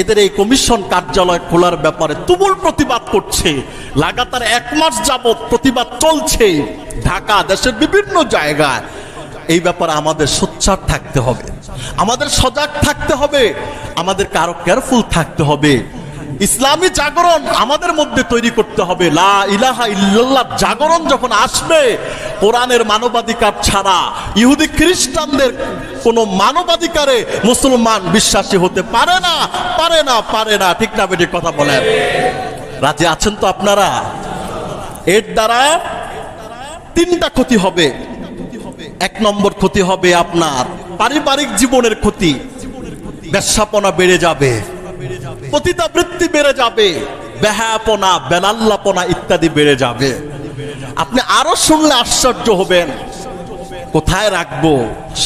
এদের এই কমিশন কার্যালয় খোলার ব্যাপারে তুমুল প্রতিবাদ করছে। লাগাতার 1 মাস যাবত প্রতিবাদ চলছে ঢাকা, দেশের বিভিন্ন জায়গায়। এই ব্যাপারে আমাদের সোচ্চার থাকতে হবে, আমাদের সজাগ থাকতে হবে, আমাদেরকে আরো কেয়ারফুল থাকতে হবে। ইসলামী জাগরণ আমাদের মধ্যে তৈরি করতে হবে। লা ইলাহা ইল্লাল্লাহ জাগরণ যখন আসবে, কোরআনের মানবাধিকার ছাড়া ইহুদি খ্রিস্টানদের কোনো মানবাধিকারে মুসলমান বিশ্বাসী হতে পারে না, পারে না, পারে না। ঠিক না বেটি? কথা বলেন। রাজি আছেন তো আপনারা? এর দ্বারা 3টা ক্ষতি হবে। 1 নম্বর ক্ষতি হবে আপনার পারিবারিক জীবনের ক্ষতি। বেশ্যাপনা বেড়ে যাবে, পতিতাবৃত্তি বেড়ে যাবে, বেহায়াপনা, বেলাল্লাপনা ইত্যাদি বেড়ে যাবে। আপনি আরো শুনলে আশ্চর্য হবেন। কোথায় রাখবো?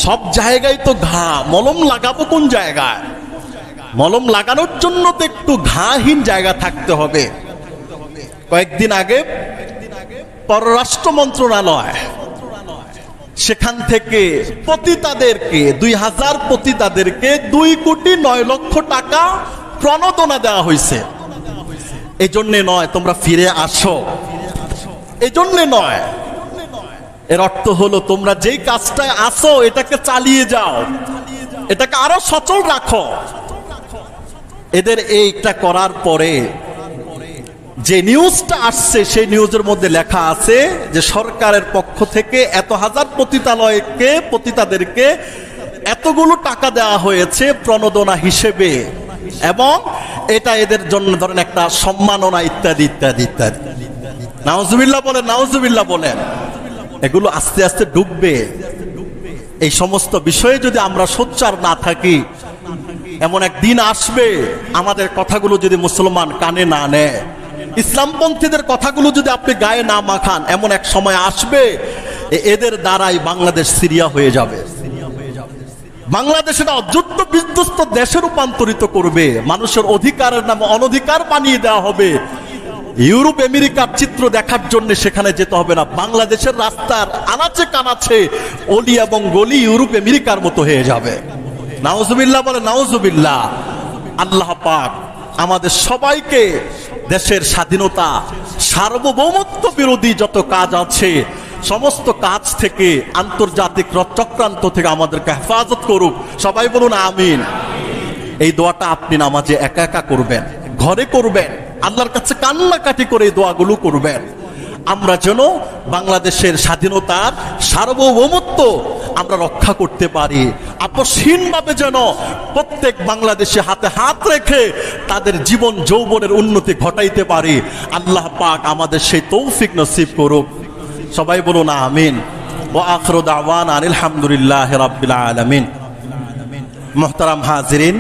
সব জায়গায় তো ঘা, মলম লাগাবো কোন জায়গায়? মলম লাগানোর জন্য তো একটু ঘাহীন জায়গা থাকতে হবে। কয়েকদিন আগে পররাষ্ট্র মন্ত্রণালয় সেখান থেকে পতিতাদেরকে 2000 পতিতাদেরকে 2,09,00,000 টাকা প্রণোদনা দেওয়া হয়েছে। এই জন্যে নয় তোমরা ফিরে আসো, এই জন্যে নয়। এর অর্থ হলো তোমরা যেই কাজটায় আসো এটাকে চালিয়ে যাও, এটাকে আরো সচল রাখো। এদের এইটা করার পরে যে নিউজটা আসছে, সেই নিউজের মধ্যে লেখা আছে যে সরকারের পক্ষ থেকে এত হাজার পতিতাদেরকে এতগুলো টাকা দেওয়া হয়েছে প্রণোদনা হিসেবে, এবং এটা এদের জন্য ধরেন একটা সম্মাননা ইত্যাদি ইত্যাদি ইত্যাদি। নাউজুবিল্লাহ বলেন, নাউজুবিল্লাহ বলেন। এগুলো আস্তে আস্তে ডুববে। এই সমস্ত বিষয়ে যদি আমরা সোচ্চার না থাকি, এমন এক দিন আসবে আমাদের কথাগুলো যদি মুসলমান কানে না নেয়, ইসলামপন্থীদের কথাগুলো যদি আপনি গায়ে না মাখান, এমন এক সময় আসবে এদের দ্বারাই বাংলাদেশ সিরিয়া হয়ে যাবে। বাংলাদেশ এটা যুদ্ধ বিধ্বস্ত দেশে রূপান্তরিত করবে, মানুষের অধিকারের নামে অনধিকার বানিয়ে দেওয়া হবে। ইউরোপ আমেরিকার চিত্র দেখার জন্য সেখানে যেতে হবে না, বাংলাদেশের রাস্তার আনাচে কানাচে অলি এবং গলি ইউরোপ আমেরিকার মতো হয়ে যাবে। নাউজুবিল্লাহ বলে নাউজুবিল্লাহ। আল্লাহ পাক আমাদের সবাইকে দেশের স্বাধীনতা, সার্বভৌমত্ব বিরোধী যত কাজ আছে সমস্ত কাজ থেকে, আন্তর্জাতিক চক্রান্ত থেকে আমাদেরকে হেফাজত করুক। সবাই বলুন আমিন। এই দোয়াটা আপনি নামাজে একা একা করবেন, ঘরে করবেন, আল্লাহর কাছে কান্নাকাটি করে এই দোয়াগুলো করবেন। আমরা যেন বাংলাদেশের স্বাধীনতার সার্বভৌমত্ব আমরা রক্ষা করতে পারি, আপসহীনভাবে যেন প্রত্যেক বাংলাদেশে হাতে হাত রেখে তাদের জীবন যৌবনের উন্নতি ঘটাইতে পারি। আল্লাহ পাক আমাদের সেই তৌফিক নসিব করুক। সবাই বলুন আমিন। ওয়া আখিরু দাওয়ানা আলহামদুলিল্লাহি রাব্বিল আলামিন। মুহতারাম হাজিরিন,